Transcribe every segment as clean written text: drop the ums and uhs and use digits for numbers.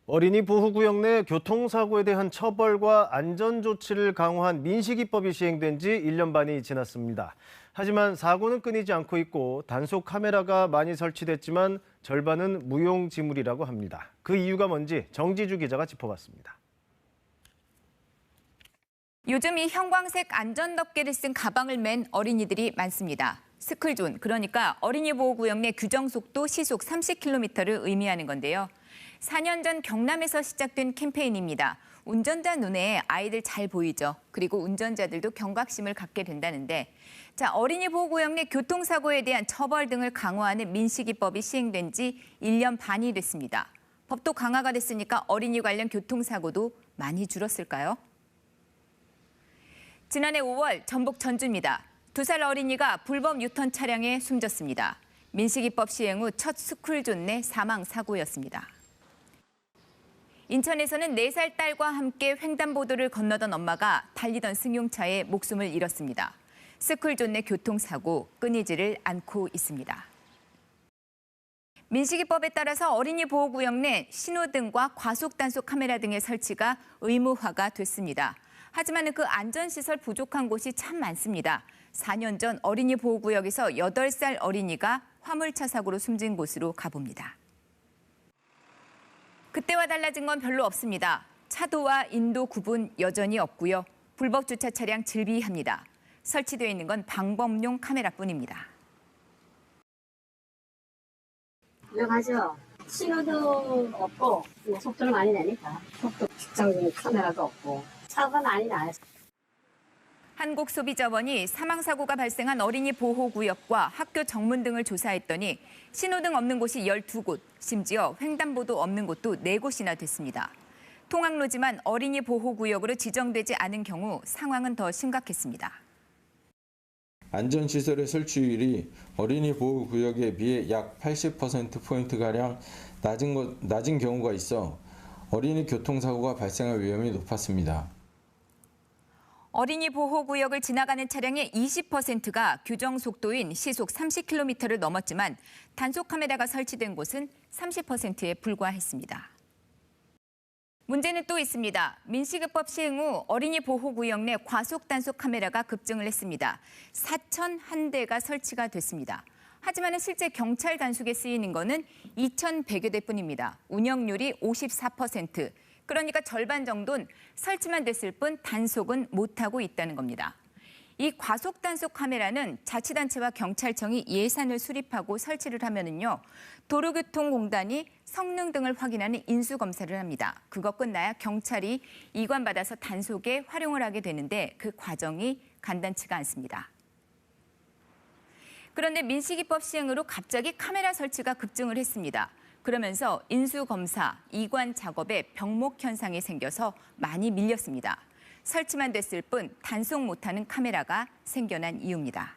어린이 보호구역 내 교통사고에 대한 처벌과 안전조치를 강화한 민식이법이 시행된 지 1년 반이 지났습니다. 하지만 사고는 끊이지 않고 있고 단속 카메라가 많이 설치됐지만 절반은 무용지물이라고 합니다. 그 이유가 뭔지 정지주 기자가 짚어봤습니다. 요즘 이 형광색 안전덮개를 쓴 가방을 맨 어린이들이 많습니다. 스쿨존, 그러니까 어린이 보호구역 내 규정속도 시속 30km를 의미하는 건데요. 4년 전 경남에서 시작된 캠페인입니다. 운전자 눈에 아이들 잘 보이죠. 그리고 운전자들도 경각심을 갖게 된다는데, 어린이 보호구역 내 교통사고에 대한 처벌 등을 강화하는 민식이법이 시행된 지 1년 반이 됐습니다. 법도 강화가 됐으니까 어린이 관련 교통사고도 많이 줄었을까요? 지난해 5월 전북 전주입니다. 2살 어린이가 불법 유턴 차량에 숨졌습니다. 민식이법 시행 후 첫 스쿨존 내 사망 사고였습니다. 인천에서는 4살 딸과 함께 횡단보도를 건너던 엄마가 달리던 승용차에 목숨을 잃었습니다. 스쿨존 내 교통사고 끊이지를 않고 있습니다. 민식이법에 따라서 어린이 보호구역 내 신호등과 과속단속 카메라 등의 설치가 의무화가 됐습니다. 하지만 그 안전시설 부족한 곳이 참 많습니다. 4년 전 어린이 보호구역에서 8살 어린이가 화물차 사고로 숨진 곳으로 가봅니다. 그때와 달라진 건 별로 없습니다. 차도와 인도 구분 여전히 없고요. 불법 주차 차량 즐비합니다. 설치되어 있는 건 방범용 카메라뿐입니다. 유명하죠. 신호등 없고 속도를 많이 내니까 속도 측정 카메라도 없고 차가 많이 나요. 한국소비자원이 사망사고가 발생한 어린이 보호구역과 학교 정문 등을 조사했더니 신호등 없는 곳이 12곳, 심지어 횡단보도 없는 곳도 4곳이나 됐습니다. 통학로지만 어린이 보호구역으로 지정되지 않은 경우 상황은 더 심각했습니다. 안전시설의 설치율이 어린이 보호구역에 비해 약 80%포인트가량 낮은 경우가 있어 어린이 교통사고가 발생할 위험이 높았습니다. 어린이 보호구역을 지나가는 차량의 20%가 규정 속도인 시속 30km를 넘었지만 단속 카메라가 설치된 곳은 30%에 불과했습니다. 문제는 또 있습니다. 민식이법 시행 후 어린이 보호구역 내 과속 단속 카메라가 급증을 했습니다. 4,001대가 설치가 됐습니다. 하지만 실제 경찰 단속에 쓰이는 거는 2,100여 대뿐입니다. 운영률이 54%. 그러니까 절반 정도는 설치만 됐을 뿐 단속은 못하고 있다는 겁니다. 이 과속 단속 카메라는 자치단체와 경찰청이 예산을 수립하고 설치를 하면은요, 도로교통공단이 성능 등을 확인하는 인수검사를 합니다. 그거 끝나야 경찰이 이관받아서 단속에 활용을 하게 되는데 그 과정이 간단치가 않습니다. 그런데 민식이법 시행으로 갑자기 카메라 설치가 급증을 했습니다. 그러면서 인수검사, 이관 작업에 병목 현상이 생겨서 많이 밀렸습니다. 설치만 됐을 뿐 단속 못하는 카메라가 생겨난 이유입니다.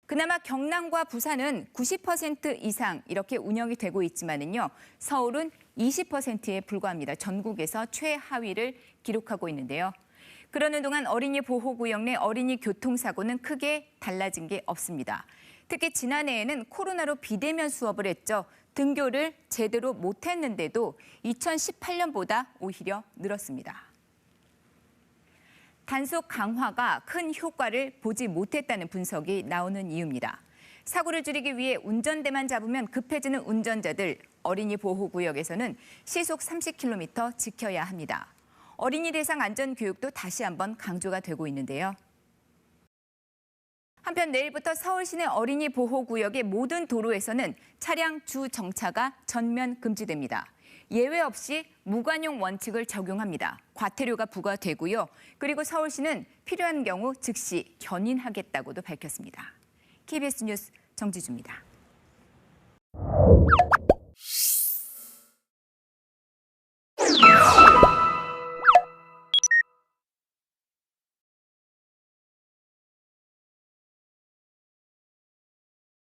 그나마 경남과 부산은 90% 이상 이렇게 운영이 되고 있지만은요, 서울은 20%에 불과합니다. 전국에서 최하위를 기록하고 있는데요. 그러는 동안 어린이 보호구역 내 어린이 교통사고는 크게 달라진 게 없습니다. 특히 지난해에는 코로나로 비대면 수업을 했죠. 등교를 제대로 못했는데도 2018년보다 오히려 늘었습니다. 단속 강화가 큰 효과를 보지 못했다는 분석이 나오는 이유입니다. 사고를 줄이기 위해 운전대만 잡으면 급해지는 운전자들, 어린이 보호구역에서는 시속 30km 지켜야 합니다. 어린이 대상 안전교육도 다시 한번 강조가 되고 있는데요. 한편 내일부터 서울 시내 어린이 보호구역의 모든 도로에서는 차량 주 정차가 전면 금지됩니다. 예외 없이 무관용 원칙을 적용합니다. 과태료가 부과되고요. 그리고 서울시는 필요한 경우 즉시 견인하겠다고도 밝혔습니다. KBS 뉴스 정지주입니다.